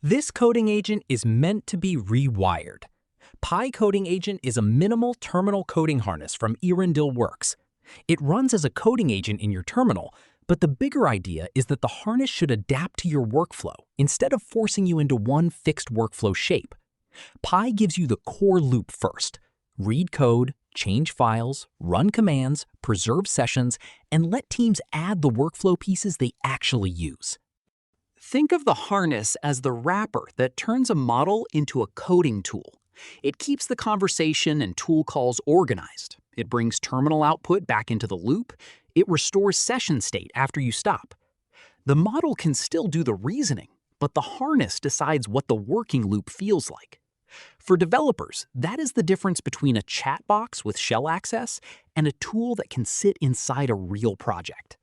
This coding agent is meant to be rewired. Pi Coding Agent is a minimal terminal coding harness from earendil-works. It runs as a coding agent in your terminal, but the bigger idea is that the harness should adapt to your workflow instead of forcing you into one fixed workflow shape. Pi gives you the core loop first. Read code, change files, run commands, preserve sessions, and let teams add the workflow pieces they actually use. Think of the harness as the wrapper that turns a model into a coding tool. It keeps the conversation and tool calls organized. It brings terminal output back into the loop. It restores session state after you stop. The model can still do the reasoning, but the harness decides what the working loop feels like. For developers, that is the difference between a chat box with shell access and a tool that can sit inside a real project.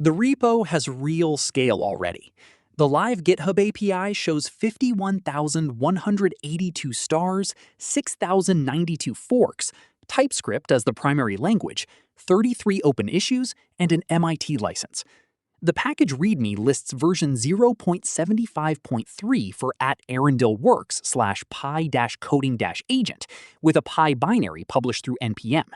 The repo has real scale already. The live GitHub API shows 51,182 stars, 6,092 forks, TypeScript as the primary language, 33 open issues, and an MIT license. The package README lists version 0.75.3 for @earendil-works/pi-coding-agent with a Pi binary published through NPM.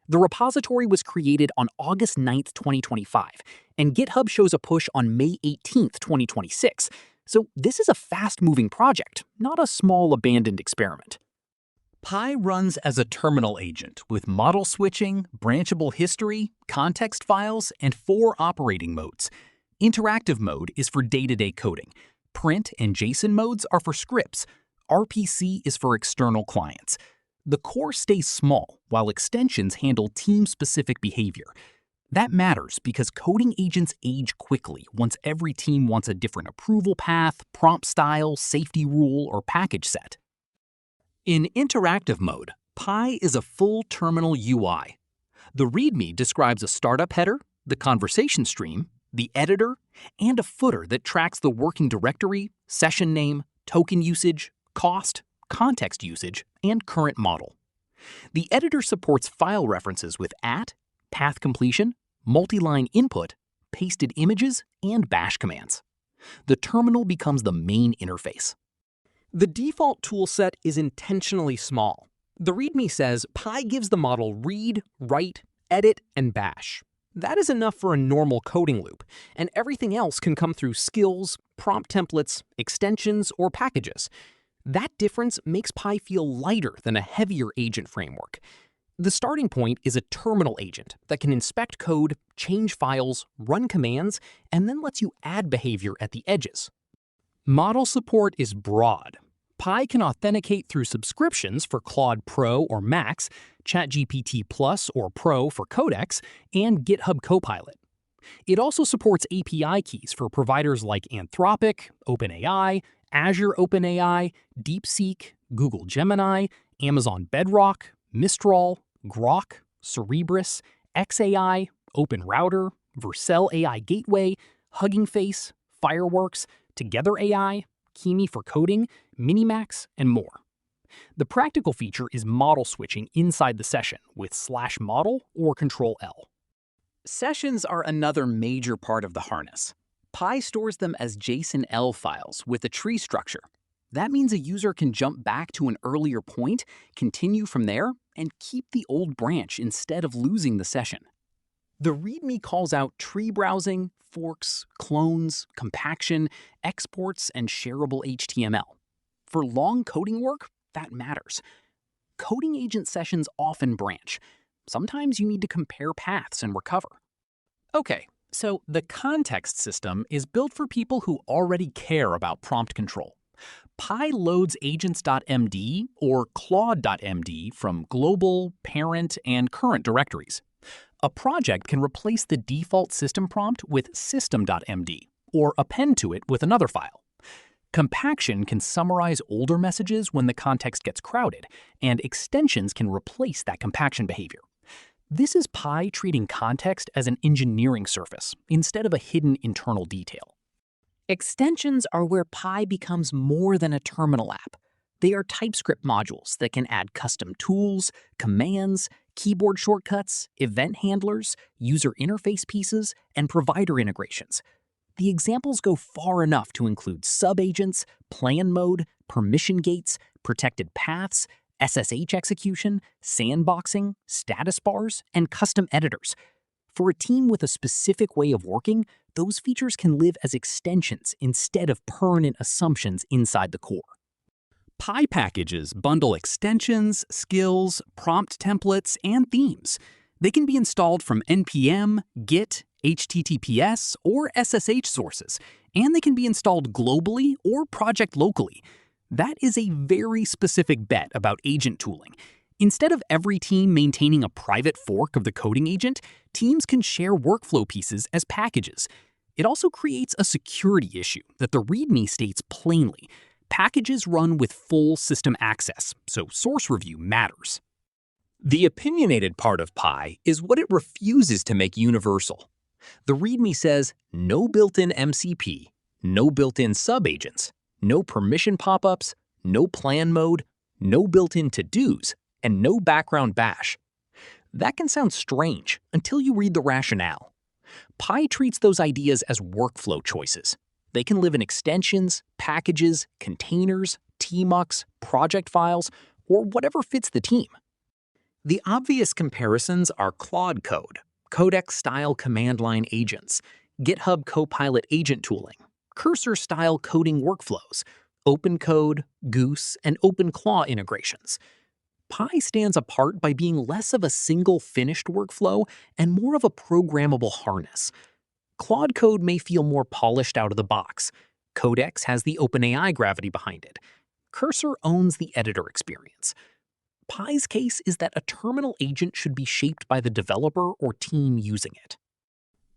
The repository was created on August 9, 2025, and GitHub shows a push on May 18, 2026, so this is a fast-moving project, not a small abandoned experiment. Pi runs as a terminal agent with model switching, branchable history, context files, and 4 operating modes. Interactive mode is for day-to-day coding. Print and JSON modes are for scripts. RPC is for external clients. The core stays small, while extensions handle team-specific behavior. That matters because coding agents age quickly once every team wants a different approval path, prompt style, safety rule, or package set. In interactive mode, Pi is a full terminal UI. The README describes a startup header, the conversation stream, the editor, and a footer that tracks the working directory, session name, token usage, cost, context usage, and current model. The editor supports file references with path completion, multi-line input, pasted images, and bash commands. The terminal becomes the main interface. The default toolset is intentionally small. The README says Pi gives the model read, write, edit, and bash. That is enough for a normal coding loop, and everything else can come through skills, prompt templates, extensions, or packages. That difference makes Pi feel lighter than a heavier agent framework. The starting point is a terminal agent that can inspect code, change files, run commands, and then lets you add behavior at the edges. Model support is broad. Pi can authenticate through subscriptions for Claude Pro or Max, ChatGPT Plus or Pro for Codex, and GitHub Copilot. It also supports API keys for providers like Anthropic, OpenAI, Azure OpenAI, DeepSeek, Google Gemini, Amazon Bedrock, Mistral, Grok, Cerebras, xAI, OpenRouter, Vercel AI Gateway, Hugging Face, Fireworks, Together AI, Kimi for coding, Minimax, and more. The practical feature is model switching inside the session with /model or Control-L. Sessions are another major part of the harness. Pi stores them as JSON-L files with a tree structure. That means a user can jump back to an earlier point, continue from there, and keep the old branch instead of losing the session. The README calls out tree browsing, forks, clones, compaction, exports, and shareable HTML. For long coding work, that matters. Coding agent sessions often branch. Sometimes you need to compare paths and recover. Okay, so the context system is built for people who already care about prompt control. Pi loads agents.md or claude.md from global, parent, and current directories. A project can replace the default system prompt with system.md or append to it with another file. Compaction can summarize older messages when the context gets crowded, and extensions can replace that compaction behavior. This is Pi treating context as an engineering surface instead of a hidden internal detail. Extensions are where Pi becomes more than a terminal app. They are TypeScript modules that can add custom tools, commands, keyboard shortcuts, event handlers, user interface pieces, and provider integrations. The examples go far enough to include subagents, plan mode, permission gates, protected paths, SSH execution, sandboxing, status bars, and custom editors. For a team with a specific way of working, those features can live as extensions instead of permanent assumptions inside the core. Pi packages bundle extensions, skills, prompt templates, and themes. They can be installed from npm, Git, HTTPS, or SSH sources, and they can be installed globally or project locally. That is a very specific bet about agent tooling. Instead of every team maintaining a private fork of the coding agent, teams can share workflow pieces as packages. It also creates a security issue that the README states plainly. Packages run with full system access, so source review matters. The opinionated part of Pi is what it refuses to make universal. The README says no built-in MCP, no built-in subagents, no permission pop-ups, no plan mode, no built-in to-dos, and no background bash. That can sound strange until you read the rationale. Pi treats those ideas as workflow choices. They can live in extensions, packages, containers, tmucks, project files, or whatever fits the team. The obvious comparisons are Claude Code, Codex-style command line agents, GitHub Copilot agent tooling, Cursor-style coding workflows, OpenCode, Goose, and OpenClaw integrations. Pi stands apart by being less of a single finished workflow and more of a programmable harness. Claude Code may feel more polished out of the box. Codex has the OpenAI gravity behind it. Cursor owns the editor experience. Pi's case is that a terminal agent should be shaped by the developer or team using it.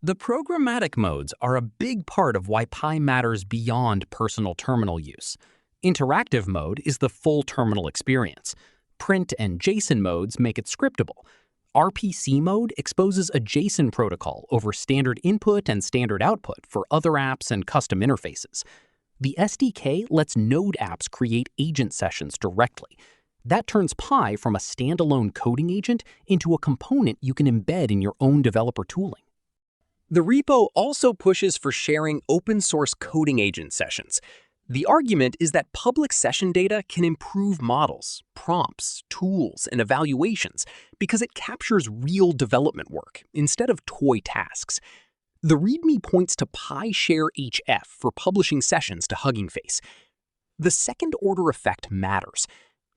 The programmatic modes are a big part of why Pi matters beyond personal terminal use. Interactive mode is the full terminal experience. Print and JSON modes make it scriptable. RPC mode exposes a JSON protocol over standard input and standard output for other apps and custom interfaces. The SDK lets Node apps create agent sessions directly. That turns Pi from a standalone coding agent into a component you can embed in your own developer tooling. The repo also pushes for sharing open-source coding agent sessions. The argument is that public session data can improve models, prompts, tools, and evaluations because it captures real development work instead of toy tasks. The README points to PyShare HF for publishing sessions to Hugging Face. The second-order effect matters.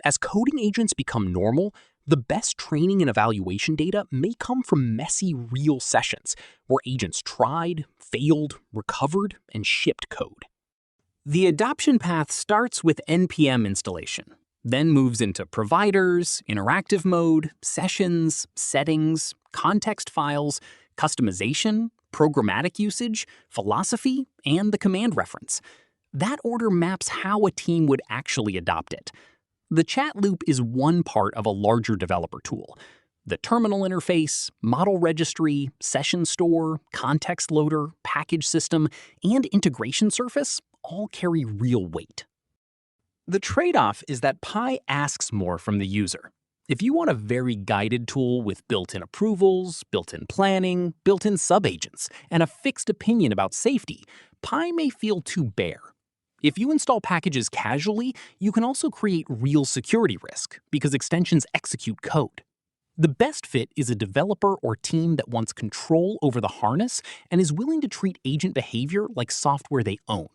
As coding agents become normal, the best training and evaluation data may come from messy, real sessions where agents tried, failed, recovered, and shipped code. The adoption path starts with npm installation, then moves into providers, interactive mode, sessions, settings, context files, customization, programmatic usage, philosophy, and the command reference. That order maps how a team would actually adopt it. The chat loop is one part of a larger developer tool. The terminal interface, model registry, session store, context loader, package system, and integration surface all carry real weight. The trade-off is that Pi asks more from the user. If you want a very guided tool with built-in approvals, built-in planning, built-in subagents, and a fixed opinion about safety, Pi may feel too bare. If you install packages casually, you can also create real security risk because extensions execute code. The best fit is a developer or team that wants control over the harness and is willing to treat agent behavior like software they own.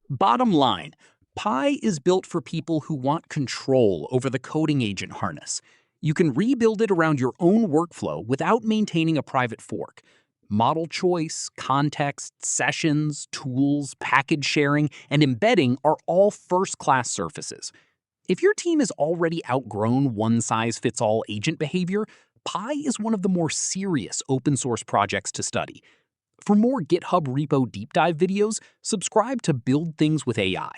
Bottom line, Pi is built for people who want control over the coding agent harness. You can rebuild it around your own workflow without maintaining a private fork. Model choice, context, sessions, tools, package sharing, and embedding are all first-class surfaces. If your team has already outgrown one-size-fits-all agent behavior, Pi is one of the more serious open-source projects to study. For more GitHub repo deep dive videos, subscribe to Build Things with AI.